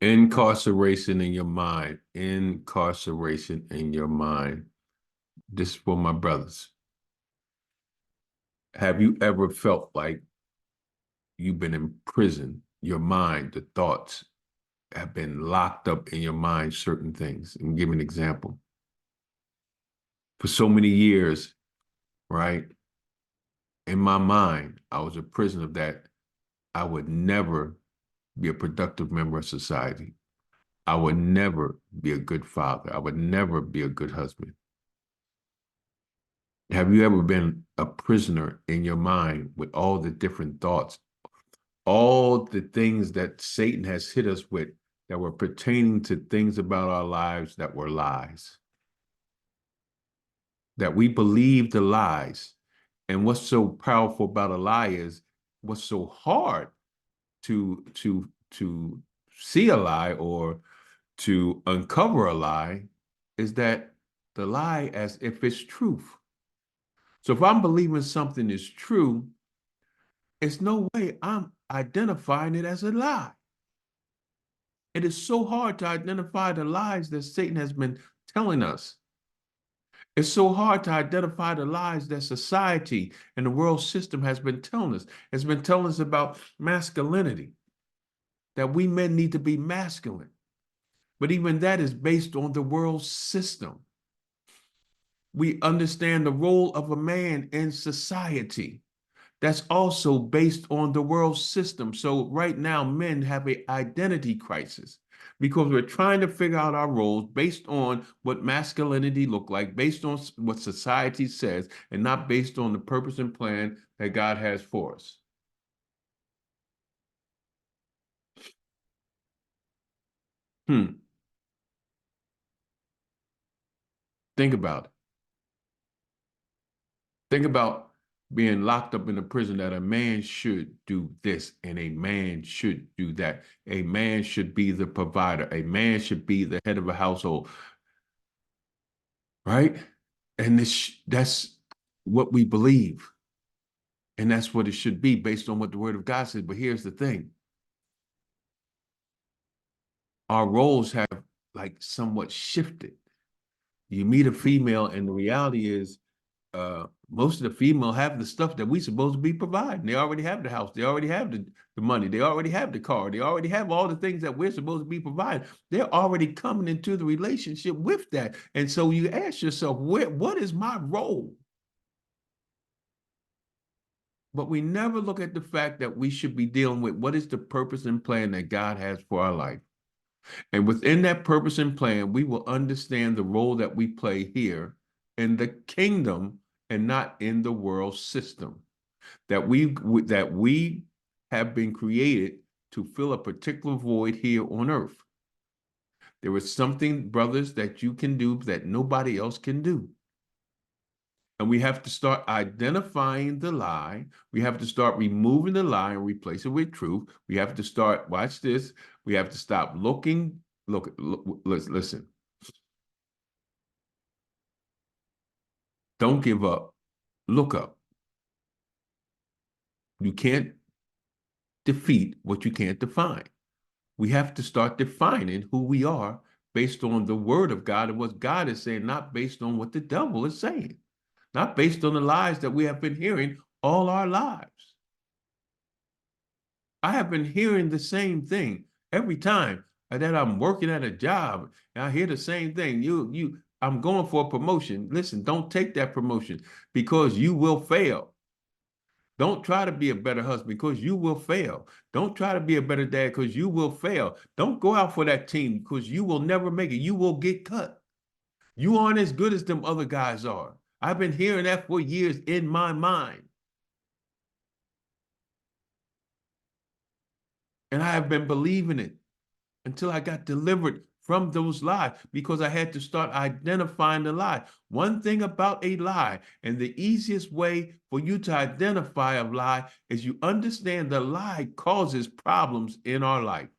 Incarceration in your mind. Incarceration in your mind. This is for my brothers. Have you ever felt like you've been in prison? Your mind, the thoughts have been locked up in your mind, certain things. And give an example. For so many years, right? In my mind, I was a prisoner of that. I would never be a productive member of society. I would never be a good father. I would never be a good husband. Have you ever been a prisoner in your mind with all the different thoughts, all the things that Satan has hit us with that were pertaining to things about our lives that were lies? That we believe the lies. And what's so powerful about a lie is what's so hard to see a lie or to uncover a lie is that the lie as if it's truth. So if I'm believing something is true, it's no way I'm identifying it as a lie. It is so hard to identify the lies that Satan has been telling us. It's so hard to identify the lies that society and the world system has been telling us. It's been telling us about masculinity, that we men need to be masculine. But even that is based on the world system. We understand the role of a man in society. That's also based on the world system. So right now, men have an identity crisis because we're trying to figure out our roles based on what masculinity look like, based on what society says, and not based on the purpose and plan that God has for us. Think about it. Think about being locked up in a prison that a man should do this and a man should do that. A man should be the provider. A man should be the head of a household, right? And that's what we believe. And that's what it should be based on what the word of God says. But here's the thing. Our roles have like somewhat shifted. You meet a female and the reality is most of the female have the stuff that we supposed to be providing. They already have the house. They already have the money. They already have the car. They already have all the things that we're supposed to be providing. They're already coming into the relationship with that. And so you ask yourself, what is my role? But we never look at the fact that we should be dealing with what is the purpose and plan that God has for our life. And within that purpose and plan, we will understand the role that we play here in the kingdom and not in the world system. That we have been created to fill a particular void here on earth. There is something, brothers, that you can do that nobody else can do. And we have to start identifying the lie. We have to start removing the lie and replace it with truth. We have to start, watch this, we have to stop looking, listen. Don't give up. Look up. You can't defeat what you can't define. We have to start defining who we are based on the word of God and what God is saying, not based on what the devil is saying, not based on the lies that we have been hearing all our lives. I have been hearing the same thing every time that I'm working at a job, and I hear the same thing. I'm going for a promotion. Listen, don't take that promotion because you will fail. Don't try to be a better husband because you will fail. Don't try to be a better dad because you will fail. Don't go out for that team because you will never make it. You will get cut. You aren't as good as them other guys are. I've been hearing that for years in my mind. And I have been believing it until I got delivered from those lies because I had to start identifying the lie. One thing about a lie, and the easiest way for you to identify a lie is you understand the lie causes problems in our life.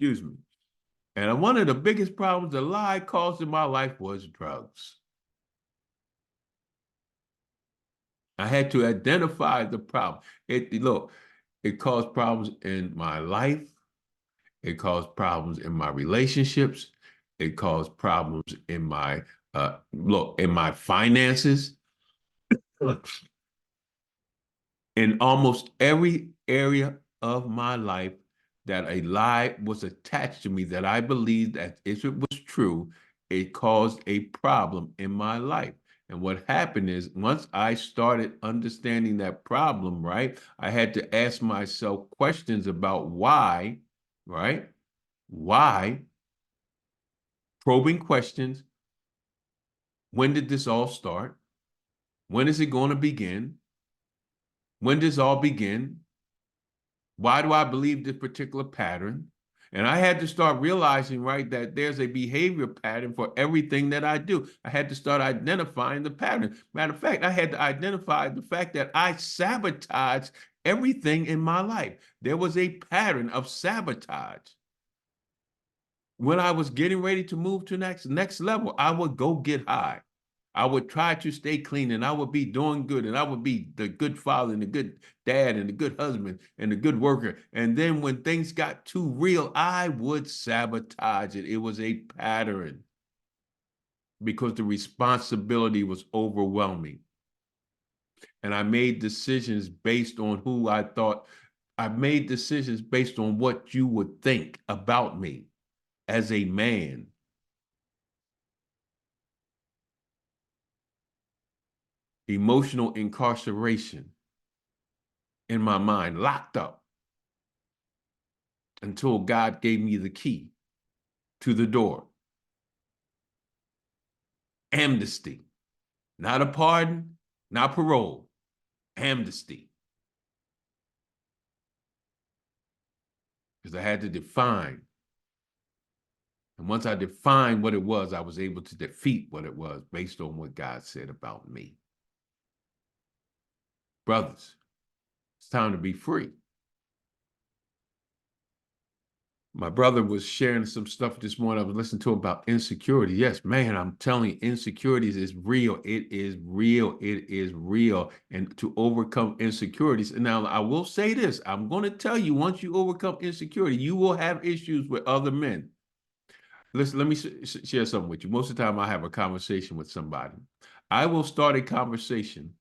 Excuse me. And one of the biggest problems the lie caused in my life was drugs. I had to identify the problem. It caused problems in my life. It caused problems in my relationships. It caused problems in my in my finances. In almost every area of my life that a lie was attached to me that I believed that if it was true, it caused a problem in my life. And what happened is once I started understanding that problem, right, I had to ask myself questions about why, right? Why? Probing questions. When did this all start? When is it going to begin? When does all begin? Why do I believe this particular pattern? And I had to start realizing, right, that there's a behavior pattern for everything that I do. I had to start identifying the pattern. Matter of fact, I had to identify the fact that I sabotage everything in my life. There was a pattern of sabotage. When I was getting ready to move to next level, I would go get high. I would try to stay clean and I would be doing good and I would be the good father and the good dad and the good husband and the good worker. And then when things got too real, I would sabotage it. It was a pattern because the responsibility was overwhelming. And I made decisions based on who I thought. I made decisions based on what you would think about me as a man. Emotional incarceration in my mind, locked up until God gave me the key to the door. Amnesty, not a pardon, not parole, amnesty. Because I had to define. And once I defined what it was, I was able to defeat what it was based on what God said about me. Brothers, it's time to be free. My brother was sharing some stuff this morning. I was listening to him about insecurity. Yes, man, I'm telling you, insecurities is real. It is real. It is real. And to overcome insecurities. And now I will say this. I'm going to tell you, once you overcome insecurity, you will have issues with other men. Listen, let me share something with you. Most of the time I have a conversation with somebody. I will start a conversation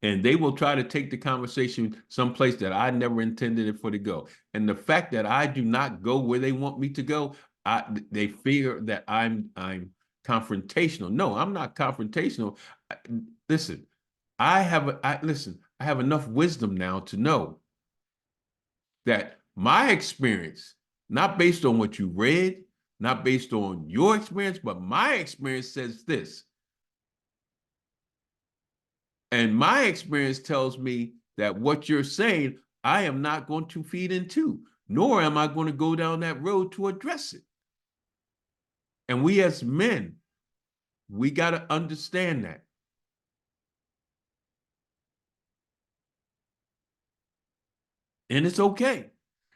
and they will try to take the conversation someplace that I never intended it for to go. And the fact that I do not go where they want me to go, they fear that I'm confrontational. No, I'm not confrontational. Listen, I have enough wisdom now to know that my experience, not based on what you read, not based on your experience, but my experience says this. And my experience tells me that what you're saying, I am not going to feed into, nor am I going to go down that road to address it. And we as men, we got to understand that. And it's okay.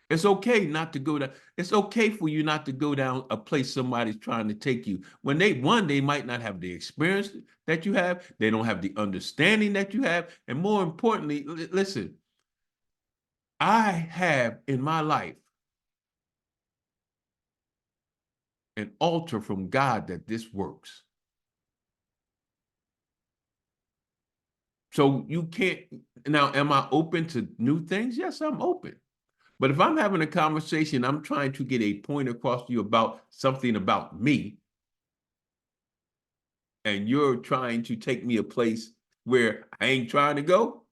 It's okay not to go down. It's okay for you not to go down a place somebody's trying to take you. When they might not have the experience that you have. They don't have the understanding that you have. And more importantly, listen, I have in my life an altar from God that this works. So you can't, now, am I open to new things? Yes, I'm open. But if I'm having a conversation, I'm trying to get a point across to you about something about me, and you're trying to take me a place where I ain't trying to go,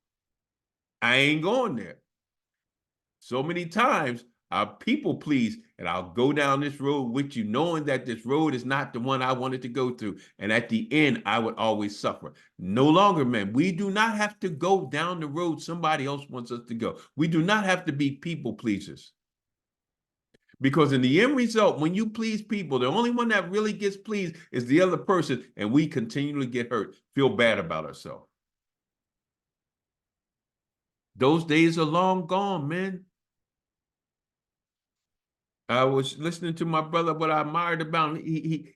I ain't going there. So many times I'll people please and I'll go down this road with you knowing that this road is not the one I wanted to go through. And at the end, I would always suffer. No longer, man. We do not have to go down the road somebody else wants us to go. We do not have to be people pleasers. Because in the end result, when you please people, the only one that really gets pleased is the other person, and we continually get hurt, feel bad about ourselves. Those days are long gone, man. I was listening to my brother, what I admired about him.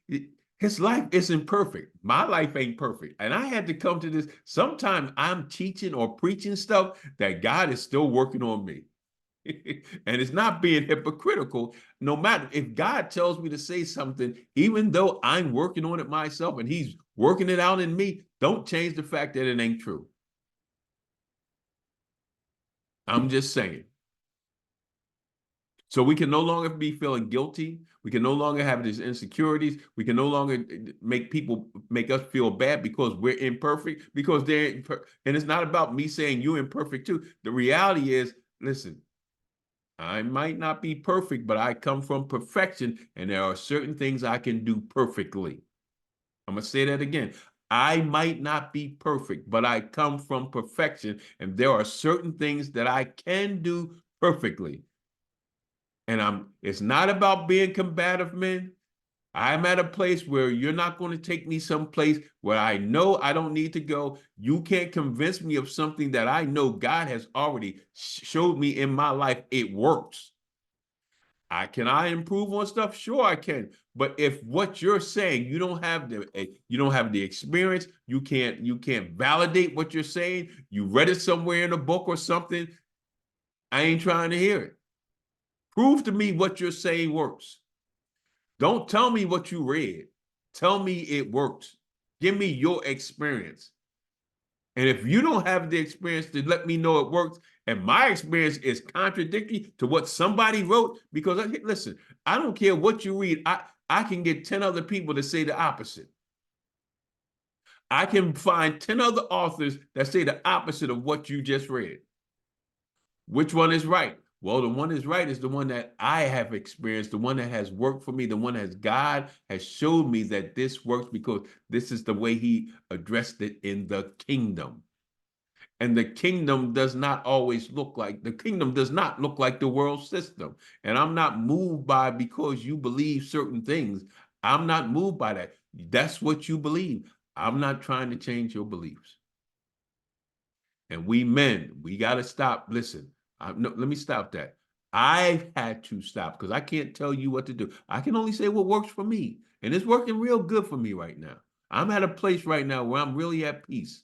His life isn't perfect. My life ain't perfect. And I had to come to this. Sometimes I'm teaching or preaching stuff that God is still working on me. And it's not being hypocritical. No matter if God tells me to say something, even though I'm working on it myself and he's working it out in me, don't change the fact that it ain't true. I'm just saying. So we can no longer be feeling guilty. We can no longer have these insecurities. We can no longer make people make us feel bad because we're imperfect, because they're and it's not about me saying you're imperfect too. The reality is, listen, I might not be perfect, but I come from perfection, and there are certain things I can do perfectly. I'm going to say that again. I might not be perfect, but I come from perfection, and there are certain things that I can do perfectly. And it's not about being combative, men. I'm at a place where you're not going to take me someplace where I know I don't need to go. You can't convince me of something that I know God has already showed me in my life. It works. Can I improve on stuff? Sure, I can. But if what you're saying, you don't have the experience, you can't validate what you're saying. You read it somewhere in a book or something. I ain't trying to hear it. Prove to me what you're saying works. Don't tell me what you read. Tell me it works. Give me your experience. And if you don't have the experience to let me know it works, and my experience is contradictory to what somebody wrote, because listen, I don't care what you read. I can get 10 other people to say the opposite. I can find 10 other authors that say the opposite of what you just read. Which one is right? Well, the one is right is the one that I have experienced, the one that has worked for me, the one that God has showed me that this works because this is the way he addressed it in the kingdom. And the kingdom does not look like the world system. And I'm not moved by because you believe certain things. I'm not moved by that. That's what you believe. I'm not trying to change your beliefs. And we men, we got to stop. Listen, no, let me stop that. I've had to stop because I can't tell you what to do. I can only say what works for me. And it's working real good for me right now. I'm at a place right now where I'm really at peace.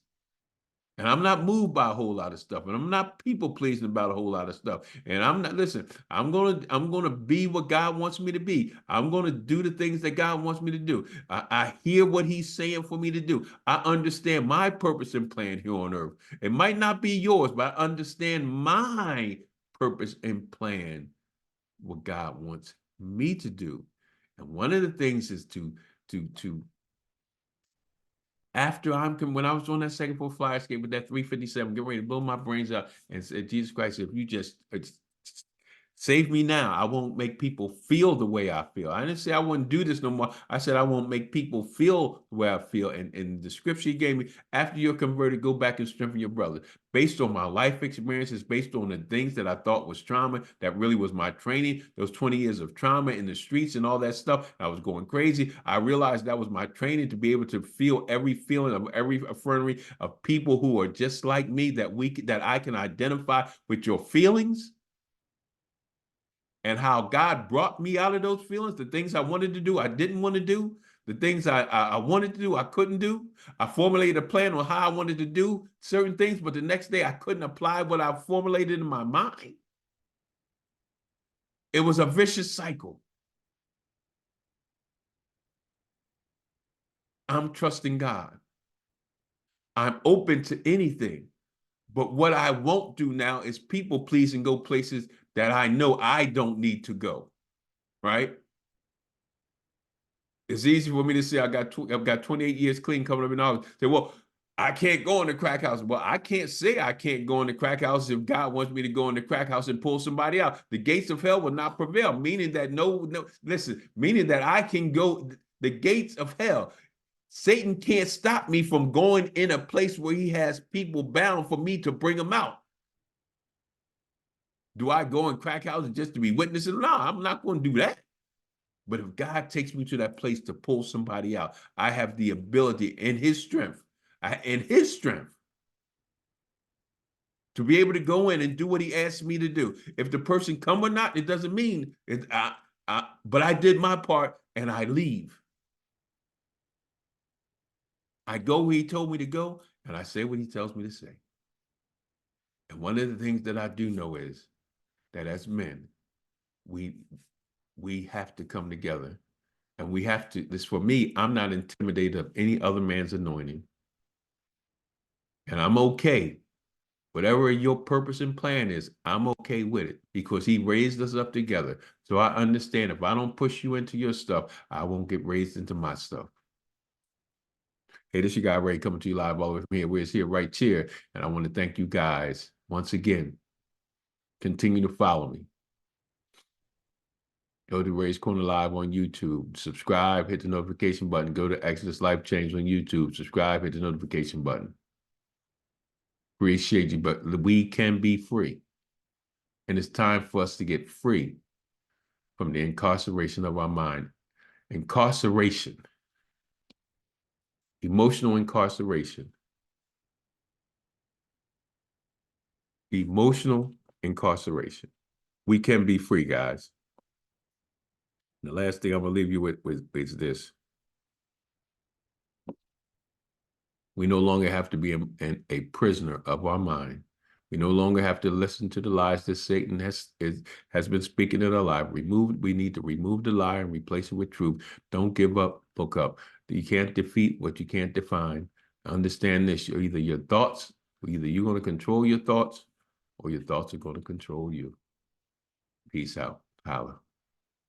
And I'm not moved by a whole lot of stuff. And I'm not people pleasing about a whole lot of stuff. And listen, I'm gonna be what God wants me to be. I'm gonna do the things that God wants me to do. I hear what he's saying for me to do. I understand my purpose and plan here on earth. It might not be yours, but I understand my purpose and plan, what God wants me to do. And one of the things is to when I was on that second floor flyer escape with that 357, get ready to blow my brains out and said, Jesus Christ, if you just save me now, I won't make people feel the way I feel. I didn't say I wouldn't do this no more. I said I won't make people feel the way I feel. And the scripture he gave me, after you're converted, go back and strengthen your brother. Based on my life experiences, based on the things that I thought was trauma, that really was my training, those 20 years of trauma in the streets and all that stuff, I was going crazy. I realized that was my training to be able to feel every feeling of every affirmatory of people who are just like me, that I can identify with your feelings. And how God brought me out of those feelings, the things I wanted to do, I didn't want to do, the things I wanted to do, I couldn't do. I formulated a plan on how I wanted to do certain things, but the next day I couldn't apply what I formulated in my mind. It was a vicious cycle. I'm trusting God. I'm open to anything. But what I won't do now is people please and go places that I know I don't need to go, right? It's easy for me to say I've got 28 years clean coming up in August. Say, well, I can't go in the crack house. Well, I can't say I can't go in the crack house if God wants me to go in the crack house and pull somebody out. The gates of hell will not prevail, meaning that meaning that I can go the gates of hell. Satan can't stop me from going in a place where he has people bound for me to bring them out. Do I go in crack houses just to be witnessing? No, I'm not going to do that. But if God takes me to that place to pull somebody out, I have the ability in his strength, to be able to go in and do what he asked me to do. If the person come or not, it doesn't mean it. But I did my part and I leave. I go where he told me to go and I say what he tells me to say. And one of the things that I do know is that as men, we have to come together, and we have to, this for me, I'm not intimidated of any other man's anointing. And I'm okay. Whatever your purpose and plan is, I'm okay with it because he raised us up together. So I understand if I don't push you into your stuff, I won't get raised into my stuff. Hey, this your guy Ray coming to you live all the way from here. We're here right here. And I want to thank you guys once again. Continue to follow me. Go to Ray's Corner Live on YouTube. Subscribe, hit the notification button. Go to Exodus Life Change on YouTube. Subscribe, hit the notification button. Appreciate you, but we can be free. And it's time for us to get free from the incarceration of our mind. Incarceration, emotional incarceration, emotional incarceration. We can be free, guys. The last thing I'm going to leave you with is this. We no longer have to be a prisoner of our mind. We no longer have to listen to the lies that Satan has been speaking in our life. We need to remove the lie and replace it with truth. Don't give up, look up. You can't defeat what you can't define. Understand this, either your thoughts, either you're going to control your thoughts or your thoughts are going to control you. Peace out. Holla.